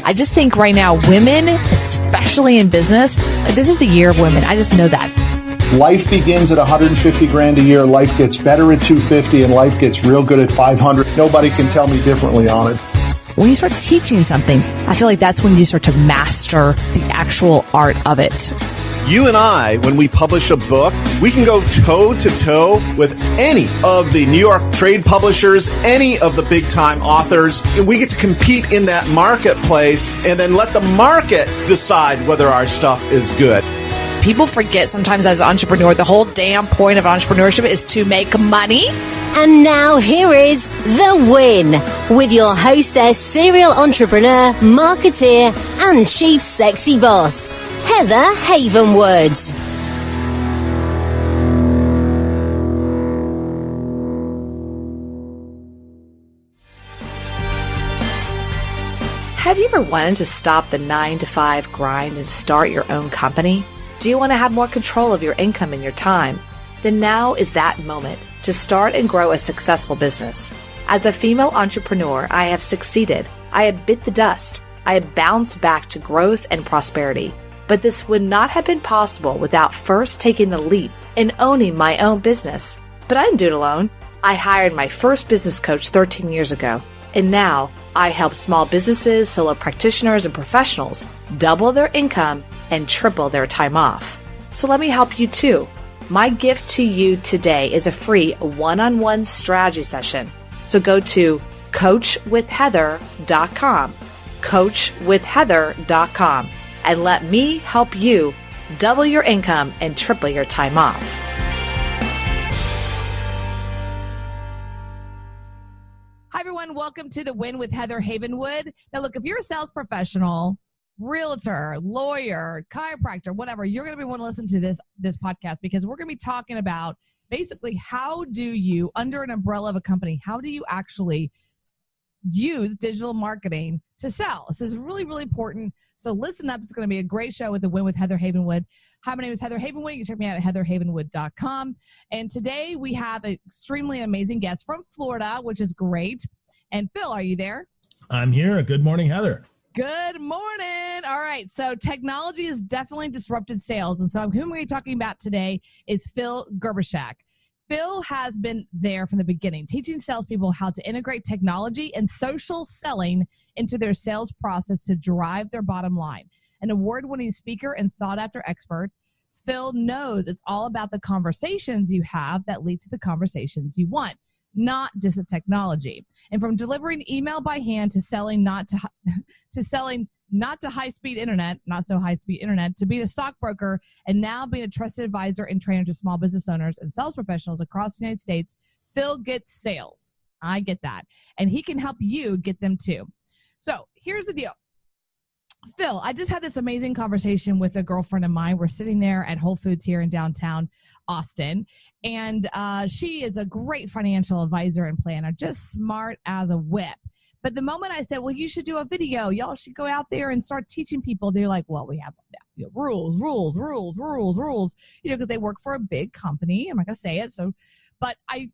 I just think right now, women, especially in business, this is the year of women. I just know that. Life begins at 150 grand a year. Life gets better at 250 and life gets real good at 500. Nobody can tell me differently on it. When you start teaching something, I feel like that's when you start to master the actual art of it. You and I, when we publish a book, we can go toe to toe with any of the New York trade publishers, any of the big time authors. And we get to compete in that marketplace and then let the market decide whether our stuff is good. People forget sometimes as an entrepreneur, the whole damn point of entrepreneurship is to make money. And now here is The Win with your hostess, serial entrepreneur, marketeer, and chief sexy boss, Heather Havenwood. Have you ever wanted to stop the 9-to-5 grind and start your own company? Do you want to have more control of your income and your time? Then now is that moment to start and grow a successful business. As a female entrepreneur, I have succeeded. I have bit the dust. I have bounced back to growth and prosperity. But this would not have been possible without first taking the leap and owning my own business. But I didn't do it alone. I hired my first business coach 13 years ago. And now I help small businesses, solo practitioners, and professionals double their income and triple their time off. So let me help you too. My gift to you today is a free one-on-one strategy session. So go to coachwithheather.com, coachwithheather.com, and let me help you double your income and triple your time off. Hi, everyone. Welcome to The Win with Heather Havenwood. Now, look, if you're a sales professional, realtor, lawyer, chiropractor, whatever, you're going to want to listen to this podcast because we're going to be talking about basically how do you, under an umbrella of a company, how do you actually use digital marketing to sell? This is really, really important. So listen up. It's going to be a great show with The Win with Heather Havenwood. Hi, my name is Heather Havenwood. You can check me out at heatherhavenwood.com. And today we have an extremely amazing guest from Florida, which is great. And Phil, are you there? I'm here. Good morning, Heather. Good morning. All right. So technology has definitely disrupted sales. And so who I'm going to be talking about today is Phil Gerbyshak. Phil has been there from the beginning, teaching salespeople how to integrate technology and social selling into their sales process to drive their bottom line. An award-winning speaker and sought-after expert, Phil knows it's all about the conversations you have that lead to the conversations you want, not just the technology. And from delivering email by hand to selling not to high-speed internet, not so high-speed internet, to being a stockbroker, and now being a trusted advisor and trainer to small business owners and sales professionals across the United States, Phil gets sales. I get that. And he can help you get them too. So here's the deal. Phil, I just had this amazing conversation with a girlfriend of mine. We're sitting there at Whole Foods here in downtown Austin, and she is a great financial advisor and planner, just smart as a whip. But the moment I said, well, you should do a video, y'all should go out there and start teaching people, they're like, well, we have rules, because they work for a big company. I'm not going to say it. So, but I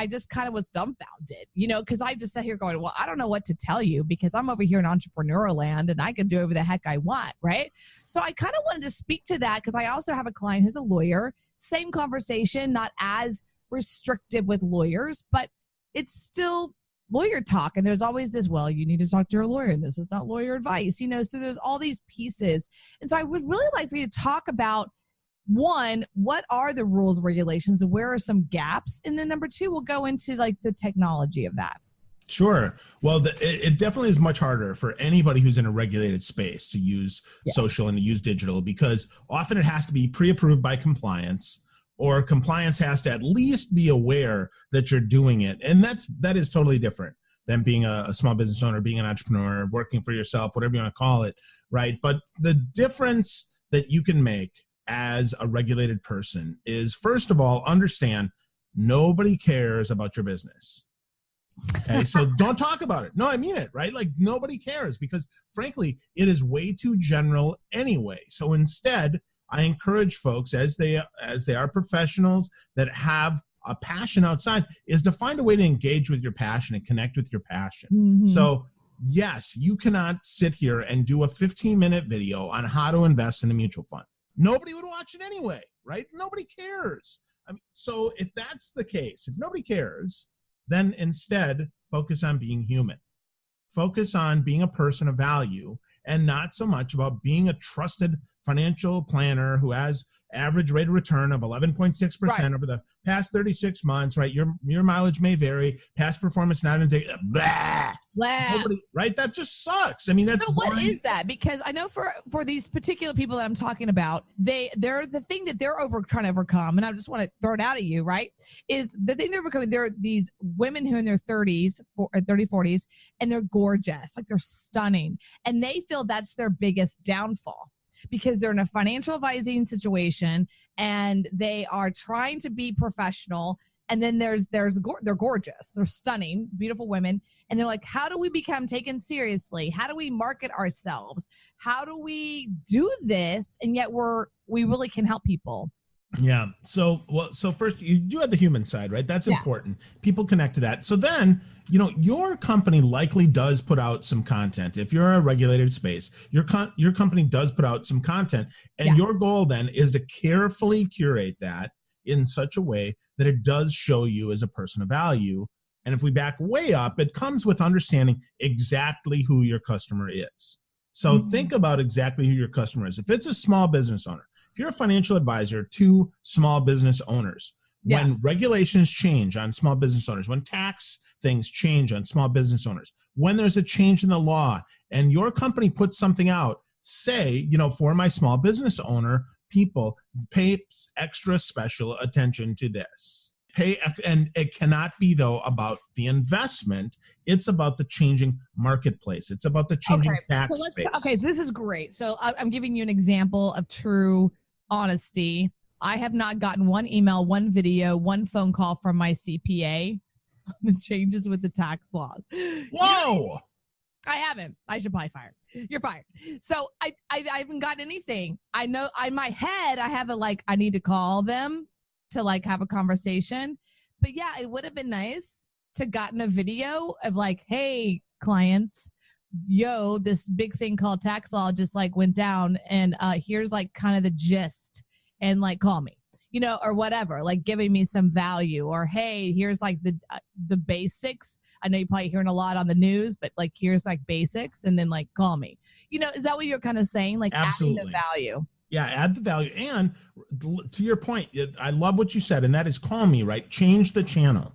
just kind of was dumbfounded, because I just sat here going, well, I don't know what to tell you because I'm over here in entrepreneur land and I can do whatever the heck I want, right? So I kind of wanted to speak to that because I also have a client who's a lawyer. Same conversation, not as restrictive with lawyers, but it's still lawyer talk. And there's always this, well, you need to talk to your lawyer and this is not lawyer advice, so there's all these pieces. And so I would really like for you to talk about, one, what are the rules, regulations, and where are some gaps? And then number two, we'll go into like the technology of that. Sure. Well, it definitely is much harder for anybody who's in a regulated space to use social and to use digital, because often it has to be pre-approved by compliance, or compliance has to at least be aware that you're doing it. And that is totally different than being a small business owner, being an entrepreneur, working for yourself, whatever you want to call it, right? But the difference that you can make as a regulated person is, first of all, understand nobody cares about your business. Okay, so don't talk about it. No, I mean it, right? Like nobody cares because frankly, it is way too general anyway. So instead, I encourage folks as they are professionals that have a passion outside is to find a way to engage with your passion and connect with your passion. Mm-hmm. So yes, you cannot sit here and do a 15-minute video on how to invest in a mutual fund. Nobody would watch it anyway, right? Nobody cares. I mean, so if that's the case, if nobody cares, then instead focus on being human. Focus on being a person of value and not so much about being a trusted financial planner who has average rate of return of 11.6% over the past 36 months, right? Your mileage may vary. Past performance not indicative. Blah. Nobody, right? That just sucks. I mean, that's what is that? Because I know for these particular people that I'm talking about, they're the thing that they're trying to overcome, and I just want to throw it out at you, right? Is the thing they're overcoming. They're these women who are in their 30s, 40s, and they're gorgeous, like they're stunning, and they feel that's their biggest downfall. Because they're in a financial advising situation and they are trying to be professional. And then they're gorgeous. They're stunning, beautiful women. And they're like, how do we become taken seriously? How do we market ourselves? How do we do this? And yet we really can help people. Yeah. So first you do have the human side, right? That's important. People connect to that. So then, your company likely does put out some content. If you're a regulated space, your company does put out some content, and your goal then is to carefully curate that in such a way that it does show you as a person of value. And if we back way up, it comes with understanding exactly who your customer is. So think about exactly who your customer is. If it's a small business owner, if you're a financial advisor to small business owners, when regulations change on small business owners, when tax things change on small business owners, when there's a change in the law and your company puts something out, say, for my small business owner, people pay extra special attention to this. And it cannot be, though, about the investment. It's about the changing marketplace. It's about the changing tax space. Okay, this is great. So I'm giving you an example of true honesty. I have not gotten one email, one video, one phone call from my CPA on the changes with the tax laws. Whoa! I haven't. I should probably fire. You're fired. So I haven't gotten anything. I know in my head I have I need to call them to have a conversation. But yeah, it would have been nice to gotten a video of hey, clients, this big thing called tax law just went down, and here's kind of the gist. And call me, or whatever, giving me some value, or, hey, here's the basics. I know you're probably hearing a lot on the news, but here's basics, and then call me, is that what you're kind of saying? Absolutely. Adding the value. Yeah. Add the value. And to your point, I love what you said, and that is call me, right? Change the channel,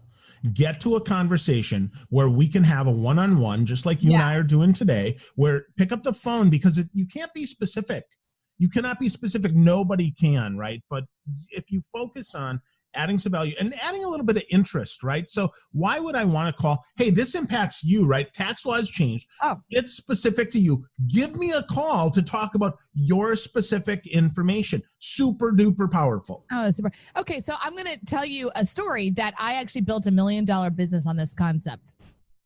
get to a conversation where we can have a one-on-one, just like you and I are doing today, where pick up the phone, because you can't be specific. You cannot be specific. Nobody can, right? But if you focus on adding some value and adding a little bit of interest, right? So why would I want to call, hey, this impacts you, right? Tax law has changed. Oh. It's specific to you. Give me a call to talk about your specific information. Super duper powerful. Oh, super. Okay, so I'm going to tell you a story that I actually built $1 million business on this concept.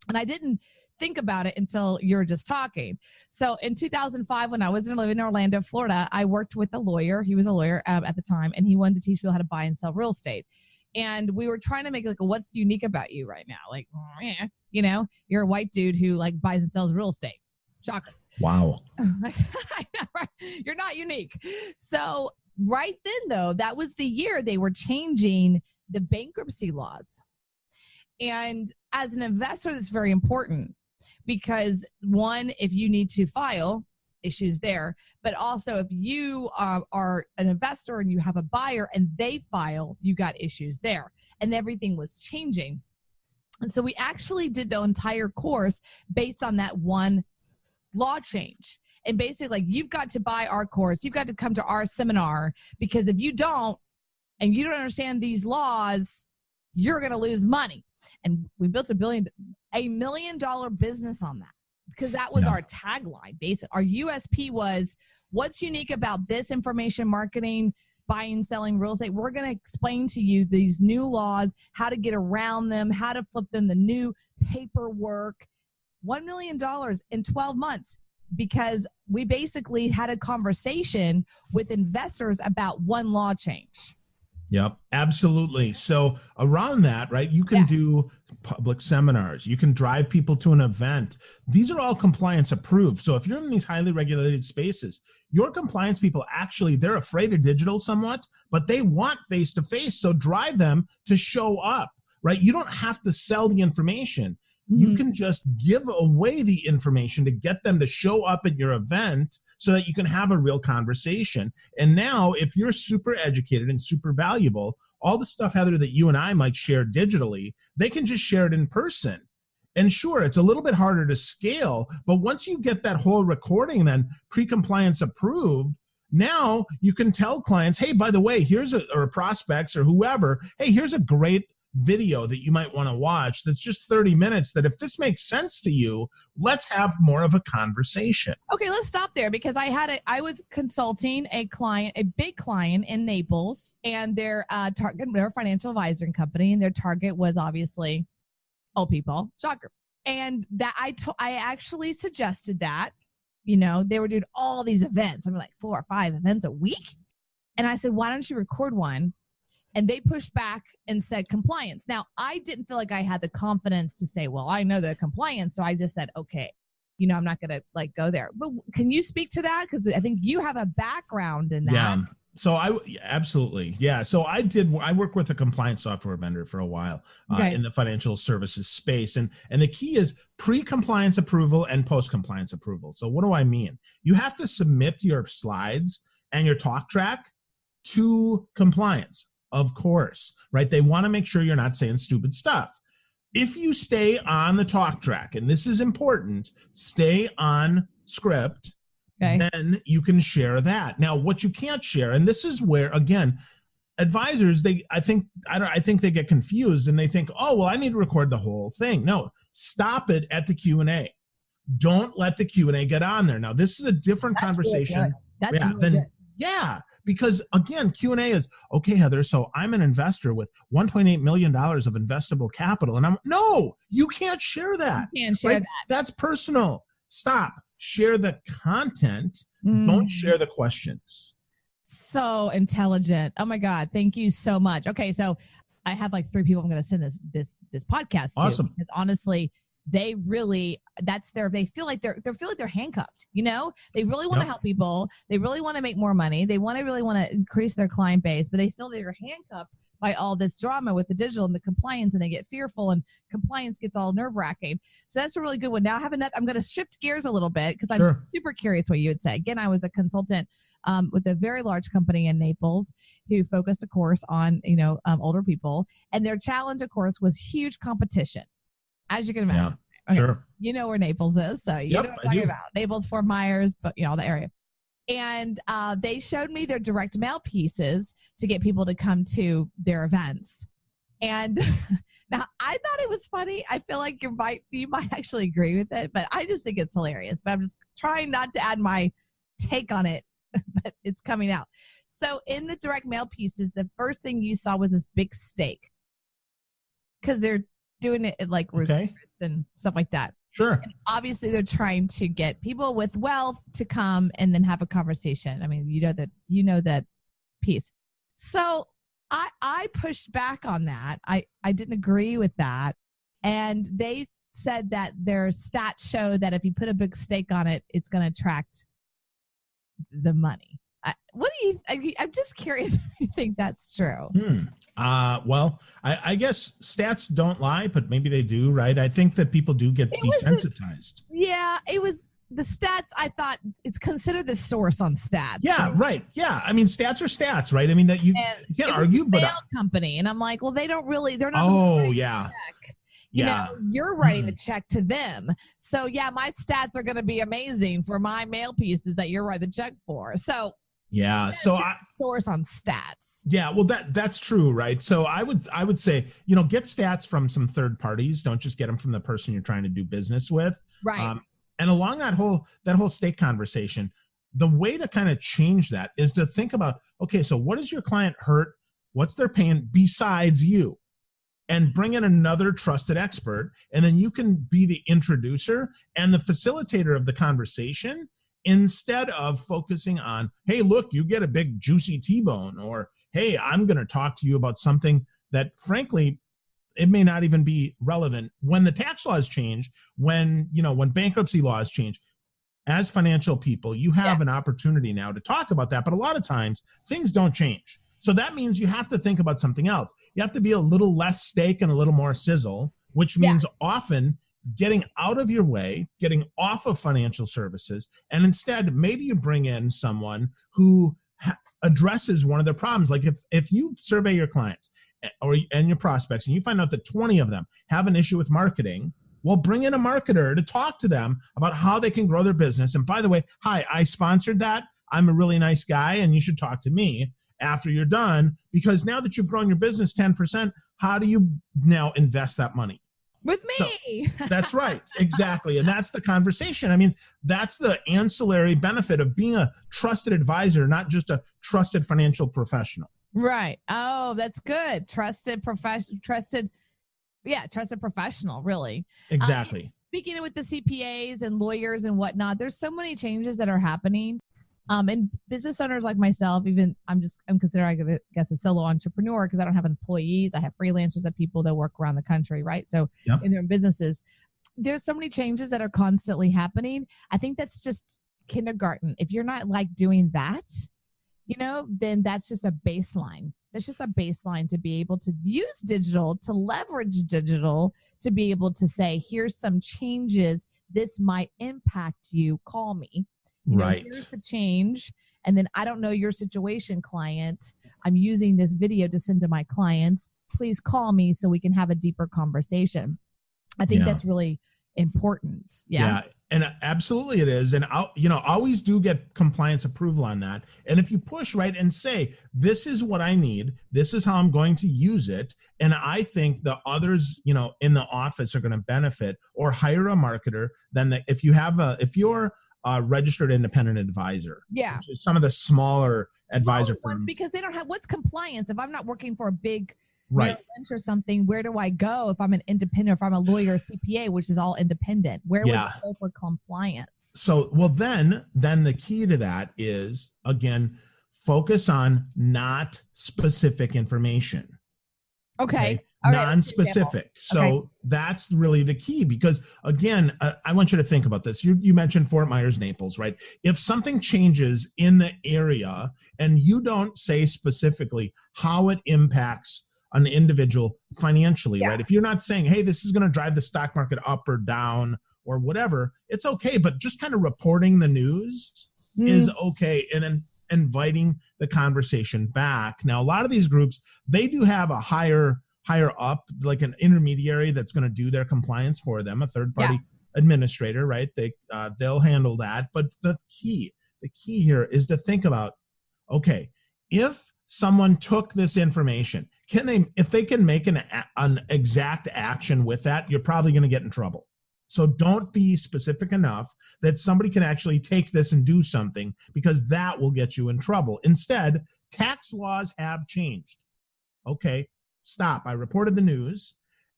And I didn't think about it until you were just talking. So in 2005, when I was living in Orlando, Florida, I worked with a lawyer. He was a lawyer at the time, and he wanted to teach people how to buy and sell real estate. And we were trying to make what's unique about you right now? You're a white dude who buys and sells real estate. Shocker. Wow. You're not unique. So right then, though, that was the year they were changing the bankruptcy laws. And as an investor, that's very important. Because one, if you need to file, issues there, but also if you are an investor and you have a buyer and they file, you got issues there. And everything was changing. And so we actually did the entire course based on that one law change. And basically, you've got to buy our course. You've got to come to our seminar, because if you don't, and you don't understand these laws, you're going to lose money. And we built $1 million business on that, because that was our tagline. Basically, our USP was, what's unique about this information marketing, buying, selling real estate? We're going to explain to you these new laws, how to get around them, how to flip them, the new paperwork. $1 million in 12 months, because we basically had a conversation with investors about one law change. Yep, absolutely. So around that, right, you can do public seminars. You can drive people to an event. These are all compliance approved. So if you're in these highly regulated spaces, your compliance people actually, they're afraid of digital somewhat, but they want face-to-face. So drive them to show up, right? You don't have to sell the information. You can just give away the information to get them to show up at your event so that you can have a real conversation. And now, if you're super educated and super valuable, all the stuff, Heather, that you and I might share digitally, they can just share it in person. And sure, it's a little bit harder to scale, but once you get that whole recording then pre-compliance approved, now you can tell clients, hey, by the way, or prospects or whoever, hey, here's a great video that you might want to watch that's just 30 minutes that if this makes sense to you, let's have more of a conversation. Okay, let's stop there because I was consulting a big client in Naples, and their target, they're a financial advisory company, and their target was obviously old people. Shocker. And that I actually suggested that, they were doing all these events. I mean, like 4 or 5 events a week. And I said, why don't you record one? And they pushed back and said compliance. Now, I didn't feel like I had the confidence to say, well, I know the compliance. So I just said, okay, I'm not going to go there. But can you speak to that? Because I think you have a background in that. Yeah. So absolutely. Yeah. So I work with a compliance software vendor for a while in the financial services space. And the key is pre-compliance approval and post-compliance approval. So what do I mean? You have to submit your slides and your talk track to compliance. Of course, right? They want to make sure you're not saying stupid stuff. If you stay on the talk track, and this is important, stay on script, then you can share that. Now, what you can't share, and this is where, again, advisors, I think they get confused and they think, oh, well, I need to record the whole thing. No, stop it at the Q&A. Don't let the Q&A get on there. Now, this is a different conversation. Really That's really good. Yeah, because again, Q&A is, okay, Heather, so I'm an investor with $1.8 million of investable capital. And no, you can't share that. You can't share that. That's personal. Stop. Share the content. Don't share the questions. So intelligent. Oh my God. Thank you so much. Okay. So I have like 3 people I'm going to send this podcast to. Awesome. Because honestly, they really, they feel like they're handcuffed, they really want to help people. They really want to make more money. They really want to increase their client base, but they feel they're handcuffed by all this drama with the digital and the compliance, and they get fearful, and compliance gets all nerve wracking. So that's a really good one. Now I'm going to shift gears a little bit because I'm super curious what you would say. Again, I was a consultant with a very large company in Naples who focused, of course, on, older people, and their challenge, of course, was huge competition. As you can imagine. Yeah, okay. Sure. You know where Naples is, so you know what I'm talking about. Naples, Fort Myers, but all the area. And they showed me their direct mail pieces to get people to come to their events. And now I thought it was funny. I feel like you might actually agree with it, but I just think it's hilarious. But I'm just trying not to add my take on it, but it's coming out. So in the direct mail pieces, the first thing you saw was this big steak, because they're doing it at like Ruth's Chris and stuff like that. Sure. And obviously, they're trying to get people with wealth to come and then have a conversation. I mean, you know that piece. So I pushed back on that. I didn't agree with that, and they said that their stats show that if you put a big stake on it, it's going to attract the money. What do you? I'm just curious if you think that's true. Well, I guess stats don't lie, but maybe they do, right? I think that people do get desensitized. It was the stats. I thought it's considered the source on stats. Yeah, right. Yeah, I mean, stats are stats, right? I mean, that you can't argue. But company, and I'm like, well, they're not. Oh, yeah. You're writing the check to them. So yeah, my stats are going to be amazing for my mail pieces that you're writing the check for. So. Yeah. So source on stats. Yeah. Well, that's true. Right. So I would say, get stats from some third parties. Don't just get them from the person you're trying to do business with. Right. And along that whole stake conversation, the way to kind of change that is to think about, okay, so what is your client hurt? What's their pain besides you? And bring in another trusted expert. And then you can be the introducer and the facilitator of the conversation, instead of focusing on, hey, look, you get a big juicy T-bone, or hey, I'm going to talk to you about something that frankly, it may not even be relevant when the tax laws change, when bankruptcy laws change. As financial people, you have an opportunity now to talk about that. But a lot of times things don't change. So that means you have to think about something else. You have to be a little less steak and a little more sizzle, which means often getting out of your way, getting off of financial services, and instead maybe you bring in someone who addresses one of their problems. Like if you survey your clients and your prospects and you find out that 20 of them have an issue with marketing, well, bring in a marketer to talk to them about how they can grow their business. And by the way, hi, I sponsored that. I'm a really nice guy and you should talk to me after you're done, because now that you've grown your business 10%, how do you now invest that money? With me. So, that's right. Exactly. And that's the conversation. I mean, that's the ancillary benefit of being a trusted advisor, not just a trusted financial professional. Right. Oh, that's good. Trusted professional, really. Exactly. Speaking with the CPAs and lawyers and whatnot, there's so many changes that are happening. And business owners like myself, even I'm considered, I guess, a solo entrepreneur because I don't have employees. I have freelancers and people that work around the country, right? So in their businesses, there's so many changes that are constantly happening. I think that's just kindergarten. If you're not like doing that, then that's just a baseline. That's just a baseline to be able to use digital, to leverage digital, to be able to say, here's some changes. This might impact you. Call me. Right. Here's the change. And then I don't know your situation, client. I'm using this video to send to my clients. Please call me so we can have a deeper conversation. I think that's really important. Yeah. And absolutely it is. And always do get compliance approval on that. And if you push right and say, this is what I need, this is how I'm going to use it. And I think the others, in the office are going to benefit, or hire a marketer, then if you're a registered independent advisor, which is some of the smaller advisor firms, because they don't have, what's compliance? If I'm not working for a big right Lynch or something, where do I go if I'm an independent, if I'm a lawyer or CPA, which is all independent? Where would I go for compliance? So, well, then the key to that is, again, focus on not specific information. Okay. Non-specific. So that's really the key, because again, I want you to think about this. You mentioned Fort Myers, Naples, right? If something changes in the area and you don't say specifically how it impacts an individual financially, right? If you're not saying, hey, this is going to drive the stock market up or down or whatever, it's okay. But just kind of reporting the news is okay. And then inviting the conversation back. Now, a lot of these groups, they do have a higher up, like an intermediary that's going to do their compliance for them, a third party administrator, right? They'll handle that. But the key here is to think about, okay, if someone took this information, if they can make an exact action with that, you're probably going to get in trouble. So don't be specific enough that somebody can actually take this and do something, because that will get you in trouble. Instead, tax laws have changed. Okay, stop. I reported the news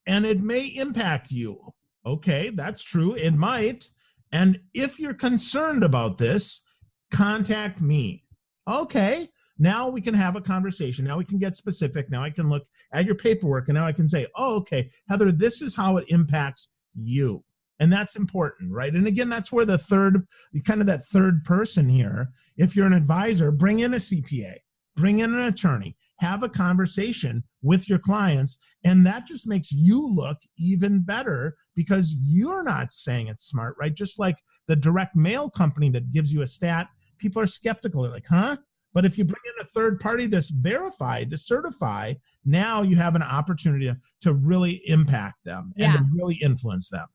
and it may impact you. Okay, that's true. It might. And if you're concerned about this, contact me. Okay, now we can have a conversation. Now we can get specific. Now I can look at your paperwork and now I can say, oh, okay, Heather, this is how it impacts you. And that's important, right? And again, that's where that third person here, if you're an advisor, bring in a CPA, bring in an attorney, have a conversation with your clients. And that just makes you look even better, because you're not saying it's smart, right? Just like the direct mail company that gives you a stat, people are skeptical. They're like, huh? But if you bring in a third party to verify, to certify, now you have an opportunity to really impact them and to really influence them.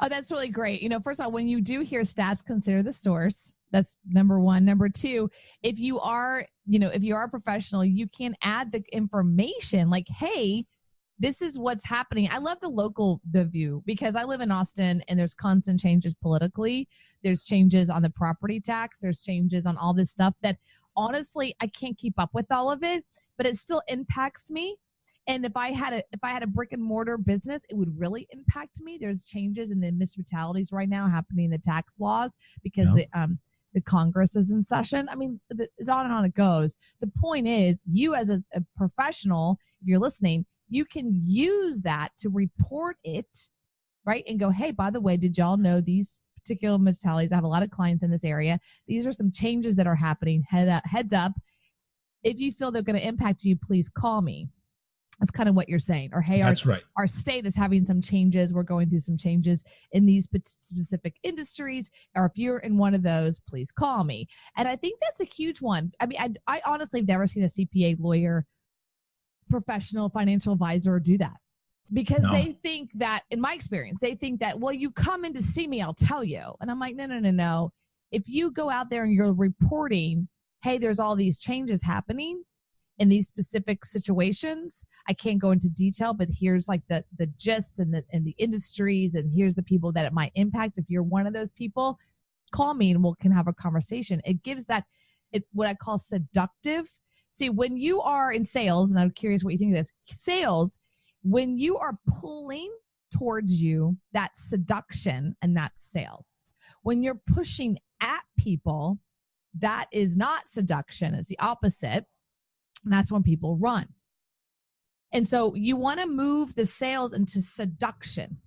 Oh, that's really great. First of all, when you do hear stats, consider the source. That's number one. Number two, if you are a professional, you can add the information like, hey, this is what's happening. I love the view, because I live in Austin and there's constant changes politically. There's changes on the property tax. There's changes on all this stuff that honestly, I can't keep up with all of it, but it still impacts me. And if I had a brick and mortar business, it would really impact me. There's changes in the municipalities right now happening in the tax laws, because the the Congress is in session. I mean, it's on and on it goes. The point is, you as a professional, if you're listening, you can use that to report it, right? And go, hey, by the way, did y'all know these particular municipalities? I have a lot of clients in this area. These are some changes that are happening. Heads up. If you feel they're going to impact you, please call me. That's kind of what you're saying. Or, hey, our state is having some changes. We're going through some changes in these specific industries. Or if you're in one of those, please call me. And I think that's a huge one. I mean, I honestly have never seen a CPA, lawyer, professional, financial advisor do that. Because they think that, in my experience, they think that, well, you come in to see me, I'll tell you. And I'm like, no. If you go out there and you're reporting, hey, there's all these changes happening in these specific situations, I can't go into detail, but here's like the gists and the industries, and here's the people that it might impact. If you're one of those people, call me and we can have a conversation. It gives that, it's what I call seductive. See, when you are in sales, and I'm curious what you think of this, sales, when you are pulling towards you, that's seduction and that's sales. When you're pushing at people, that is not seduction. It's the opposite. And that's when people run. And so you want to move the sales into seduction.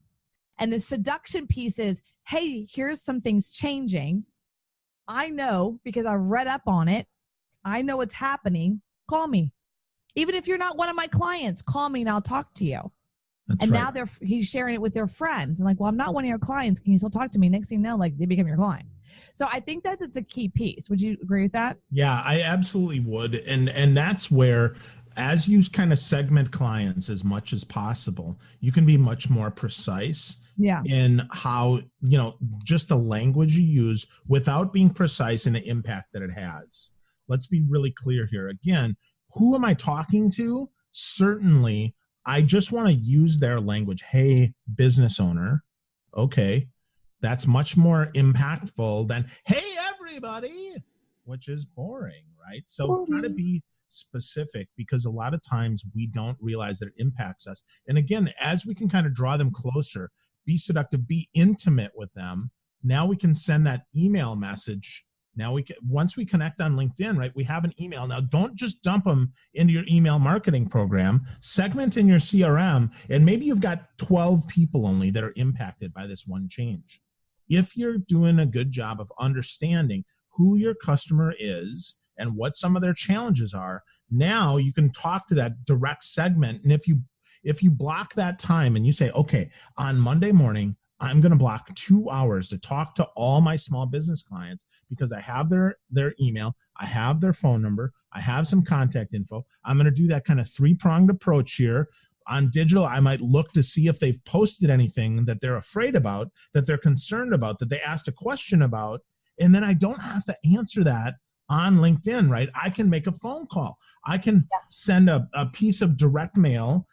And the seduction piece is, hey, here's some things changing. I know because I read up on it. I know what's happening. Call me. Even if you're not one of my clients, call me and I'll talk to you. That's and right. Now he's sharing it with their friends. And like, well, I'm not one of your clients. Can you still talk to me? Next thing you know, like they become your client. So I think that it's a key piece. Would you agree with that? Yeah, I absolutely would. And that's where, as you kind of segment clients as much as possible, you can be much more precise in how, just the language you use without being precise in the impact that it has. Let's be really clear here. Again, who am I talking to? Certainly, I just want to use their language. Hey, business owner. Okay. That's much more impactful than, hey, everybody, which is boring, right? So try to be specific, because a lot of times we don't realize that it impacts us. And again, as we can kind of draw them closer, be seductive, be intimate with them, now we can send that email message. Now once we connect on LinkedIn, right, we have an email. Now don't just dump them into your email marketing program, segment in your CRM, and maybe you've got 12 people only that are impacted by this one change. If you're doing a good job of understanding who your customer is and what some of their challenges are, now you can talk to that direct segment. And if you block that time and you say, okay, on Monday morning, I'm going to block 2 hours to talk to all my small business clients because I have their email, I have their phone number, I have some contact info. I'm going to do that kind of three-pronged approach here. On digital, I might look to see if they've posted anything that they're afraid about, that they're concerned about, that they asked a question about, and then I don't have to answer that on LinkedIn, right? I can make a phone call. I can send a piece of direct mail,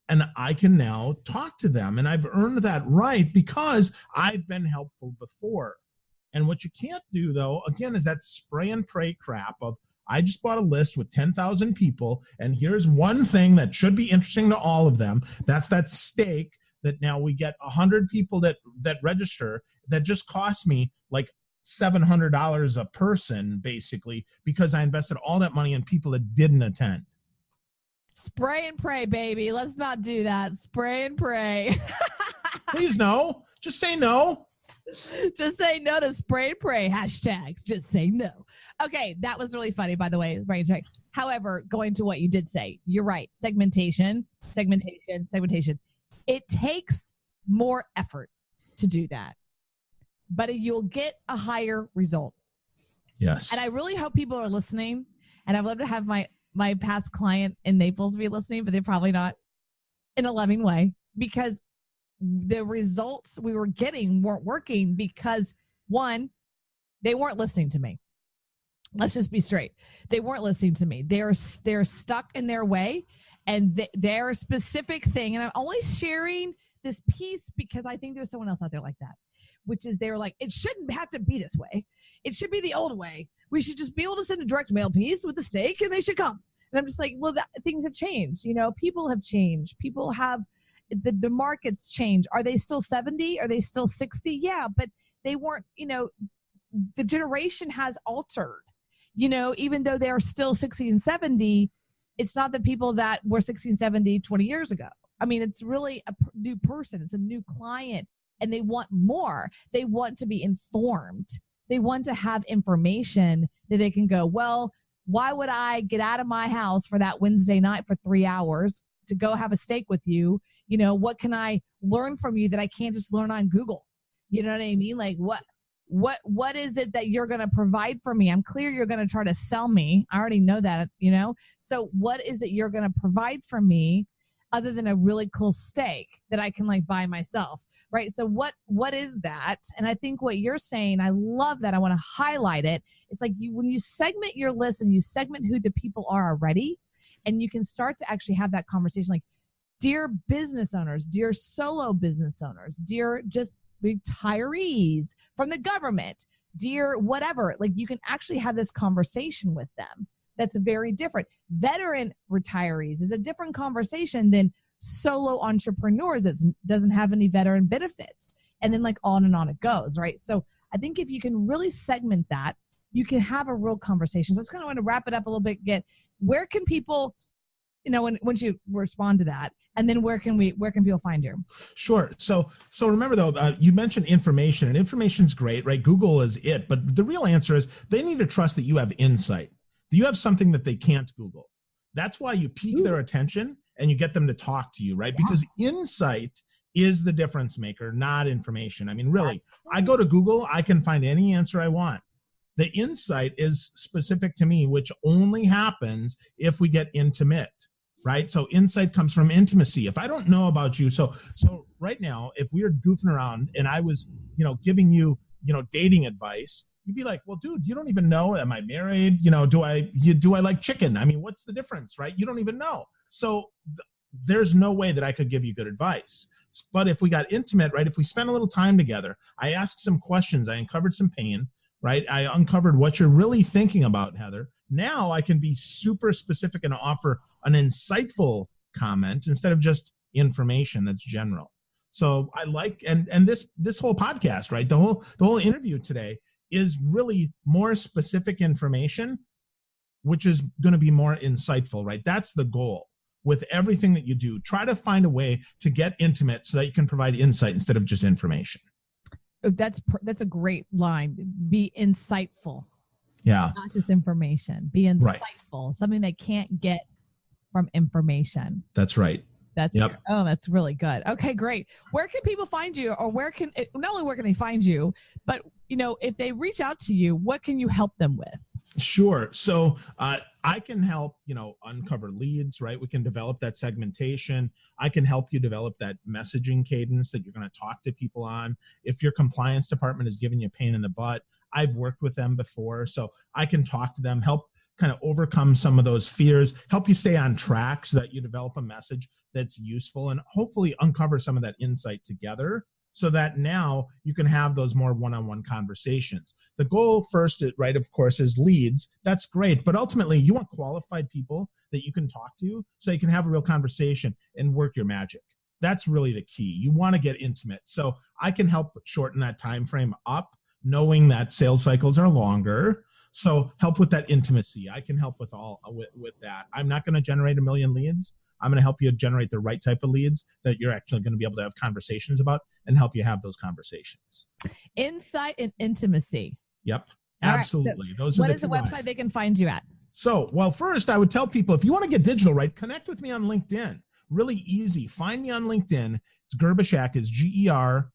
and I can now talk to them. And I've earned that right because I've been helpful before. And what you can't do, though, again, is that spray and pray crap of, I just bought a list with 10,000 people, and here's one thing that should be interesting to all of them. That's that steak that now we get 100 people that register that just cost me like $700 a person, basically, because I invested all that money in people that didn't attend. Spray and pray, baby. Let's not do that. Spray and pray. Please no. Just say no. Just say no to spray and pray. Hashtags. Just say no. Okay, that was really funny, by the way. Spray and pray. However, going to what you did say, you're right. Segmentation. It takes more effort to do that, but you'll get a higher result. Yes. And I really hope people are listening, and I'd love to have my past client in Naples be listening, but they're probably not, in a loving way, because the results we were getting weren't working because, one, they weren't listening to me. Let's just be straight. They weren't listening to me. They're stuck in their way and their specific thing. And I'm only sharing this piece because I think there's someone else out there like that, which is they're like, it shouldn't have to be this way. It should be the old way. We should just be able to send a direct mail piece with the steak and they should come. And I'm just like, well, things have changed. People have changed. People have, the markets change. Are they still 70? Are they still 60? Yeah, but they weren't, the generation has altered, even though they're still 60 and 70, it's not the people that were 60 and 70 20 years ago. I mean, it's really a new person. It's a new client, and they want more. They want to be informed. They want to have information that they can go, well, why would I get out of my house for that Wednesday night for 3 hours to go have a steak with you? What can I learn from you that I can't just learn on Google? You know what I mean? Like what is it that you're going to provide for me? I'm clear you're going to try to sell me. I already know that, So what is it you're going to provide for me other than a really cool steak that I can buy myself? Right. So what is that? And I think what you're saying, I love that. I want to highlight it. It's like when you segment your list and you segment who the people are already, and you can start to actually have that conversation, like, dear business owners, dear solo business owners, dear just retirees from the government, dear whatever, you can actually have this conversation with them. That's very different. Veteran retirees is a different conversation than solo entrepreneurs that doesn't have any veteran benefits. And then on and on it goes, right? So I think if you can really segment that, you can have a real conversation. So I just kind of want to wrap it up a little bit. Where can people, once you respond to that, and then where can people find you? Sure. So remember though, you mentioned information, and information's great, right? Google is it, but the real answer is they need to trust that you have insight. Do you have something that they can't Google? That's why you pique their attention and you get them to talk to you, right? Yeah. Because insight is the difference maker, not information. I mean, really, I go to Google, I can find any answer I want. The insight is specific to me, which only happens if we get intimate, right? So insight comes from intimacy. If I don't know about you, so right now, if we were goofing around and I was, giving you, dating advice, you'd be like, well, dude, you don't even know. Am I married? Do I like chicken? I mean, what's the difference, right? You don't even know. So there's no way that I could give you good advice. But if we got intimate, right? If we spent a little time together, I asked some questions, I uncovered some pain, right? I uncovered what you're really thinking about, Heather. Now I can be super specific and offer an insightful comment instead of just information that's general. So I like, and this whole podcast, right? The whole interview today is really more specific information, which is going to be more insightful, right? That's the goal with everything that you do. Try to find a way to get intimate so that you can provide insight instead of just information. That's a great line. Be insightful. Yeah. Not just information. Be insightful. Right. Something they can't get from information. That's right. That's really good. Okay, great. Where can people find you, or not only where can they find you, but if they reach out to you, what can you help them with? Sure. So I can help, uncover leads, right? We can develop that segmentation. I can help you develop that messaging cadence that you're going to talk to people on. If your compliance department is giving you a pain in the butt, I've worked with them before, so I can talk to them, help kind of overcome some of those fears, help you stay on track so that you develop a message that's useful, and hopefully uncover some of that insight together so that now you can have those more one-on-one conversations. The goal first, right, of course, is leads. That's great, but ultimately you want qualified people that you can talk to so you can have a real conversation and work your magic. That's really the key. You want to get intimate. So I can help shorten that time frame up, knowing that sales cycles are longer. So help with that intimacy. I can help with that. I'm not going to generate 1 million leads. I'm going to help you generate the right type of leads that you're actually going to be able to have conversations about and help you have those conversations. Insight and intimacy. Yep, absolutely. Right. So what is the website they can find you at? So, well, first I would tell people, if you want to get digital, right, connect with me on LinkedIn. Really easy. Find me on LinkedIn. It's Gerbyshak, is Gerbyshak.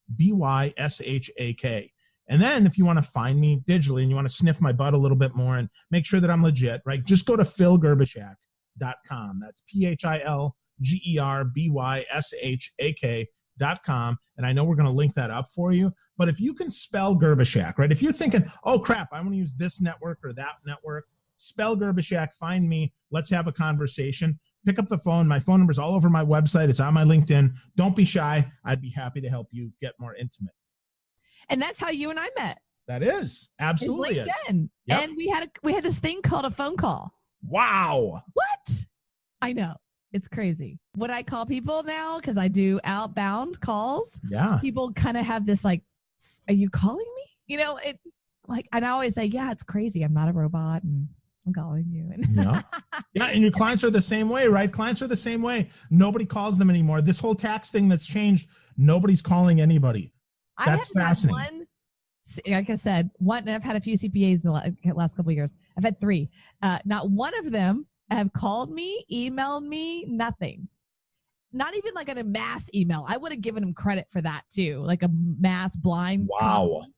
And then if you want to find me digitally and you want to sniff my butt a little bit more and make sure that I'm legit, right, just go to philgerbyshak.com. That's PHILGERBYSHAK.com. And I know we're going to link that up for you. But if you can spell Gerbyshak, right, if you're thinking, oh, crap, I want to use this network or that network, spell Gerbyshak, find me, let's have a conversation. Pick up the phone. My phone number is all over my website. It's on my LinkedIn. Don't be shy. I'd be happy to help you get more intimate. And that's how you and I met. That is. Absolutely. It's LinkedIn. Yep. And we had this thing called a phone call. Wow. What? I know. It's crazy. When I call people now, because I do outbound calls, people kind of have this like, are you calling me? like, and I always say, yeah, it's crazy. I'm not a robot, and I'm calling you. And yeah, and your clients are the same way, right? Clients are the same way. Nobody calls them anymore. This whole tax thing that's changed, nobody's calling anybody. That's fascinating. Like I said, and I've had a few CPAs in the last couple of years. I've had 3. Not one of them have called me, emailed me, nothing. Not even like a mass email. I would have given them credit for that too, like a mass blind. Wow. Copy.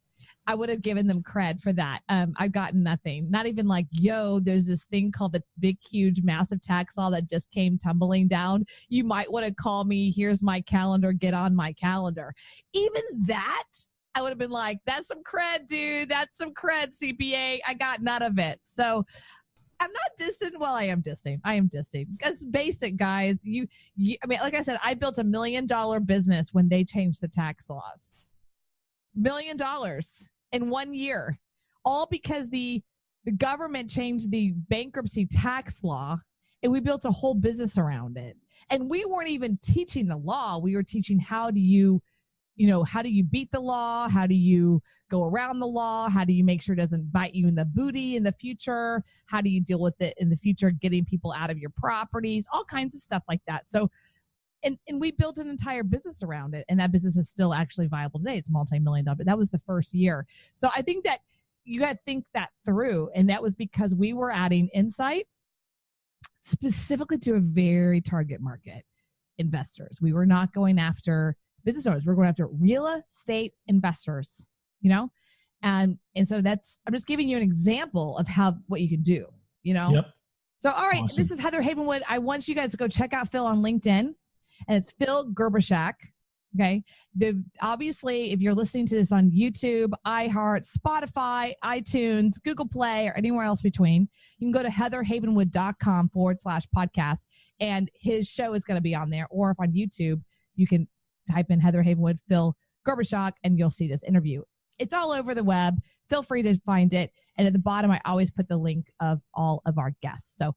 I would have given them cred for that. I've gotten nothing. Not even like, yo, there's this thing called the big, huge, massive tax law that just came tumbling down. You might want to call me. Here's my calendar. Get on my calendar. Even that, I would have been like, that's some cred, dude. That's some cred, CPA. I got none of it. So I'm not dissing. Well, I am dissing. It's basic, guys. I mean, like I said, I built $1 million business when they changed the tax laws. $1 million in 1 year, all because the government changed the bankruptcy tax law, and we built a whole business around it. And we weren't even teaching the law. We were teaching how do you beat the law? How do you go around the law? How do you make sure it doesn't bite you in the booty in the future? How do you deal with it in the future, getting people out of your properties, all kinds of stuff like that. So, and we built an entire business around it, and that business is still actually viable today. It's multi-million-dollar, but that was the first year. So I think that you got to think that through, and that was because we were adding insight specifically to a very target market, investors. We were not going after business owners. We're going after real estate investors, and so I'm just giving you an example of what you can do, Yep. So, all right, Awesome. This is Heather Havenwood. I want you guys to go check out Phil on LinkedIn. And it's Phil Gerbyshak. Okay. Obviously, if you're listening to this on YouTube, iHeart, Spotify, iTunes, Google Play, or anywhere else between, you can go to heatherhavenwood.com/podcast, and his show is going to be on there. Or if on YouTube, you can type in Heather Havenwood, Phil Gerbyshak, and you'll see this interview. It's all over the web. Feel free to find it. And at the bottom, I always put the link of all of our guests. So,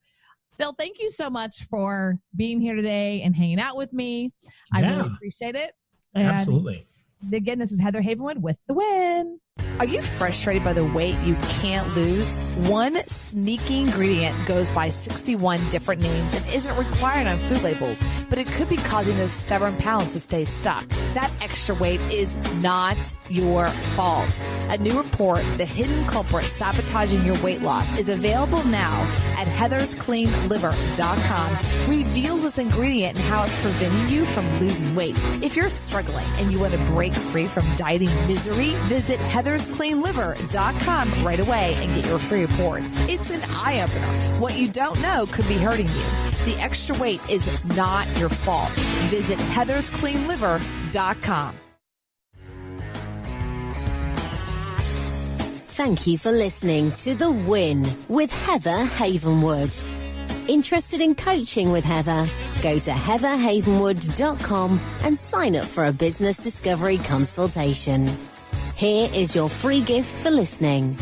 Phil, thank you so much for being here today and hanging out with me. I really appreciate it. And absolutely. Again, this is Heather Havenwood with The Win. Are you frustrated by the weight you can't lose? One sneaky ingredient goes by 61 different names and isn't required on food labels, but it could be causing those stubborn pounds to stay stuck. That extra weight is not your fault. A new report, The Hidden Culprit Sabotaging Your Weight Loss, is available now at heatherscleanliver.com. Reveals this ingredient and how it's preventing you from losing weight. If you're struggling and you want to break free from dieting misery, visit heatherscleanliver.com right away and get your free report. It's an eye-opener. What you don't know could be hurting you. The extra weight is not your fault. Visit heatherscleanliver.com. Thank you for listening to The Win with Heather Havenwood. Interested in coaching with Heather? Go to heatherhavenwood.com and sign up for a business discovery consultation. Here is your free gift for listening.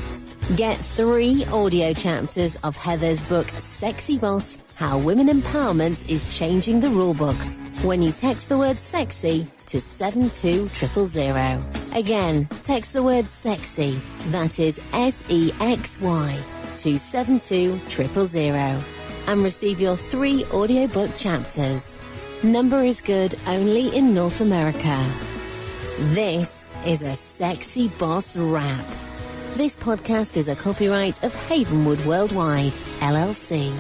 Get 3 audio chapters of Heather's book, Sexy Boss, How Women Empowerment is Changing the Rulebook, when you text the word sexy to 72000. Again, text the word sexy, that is SEXY, to 72000, and receive your 3 audiobook chapters. Number is good only in North America. This is a Sexy Boss Wrap. This podcast is a copyright of Havenwood Worldwide, LLC.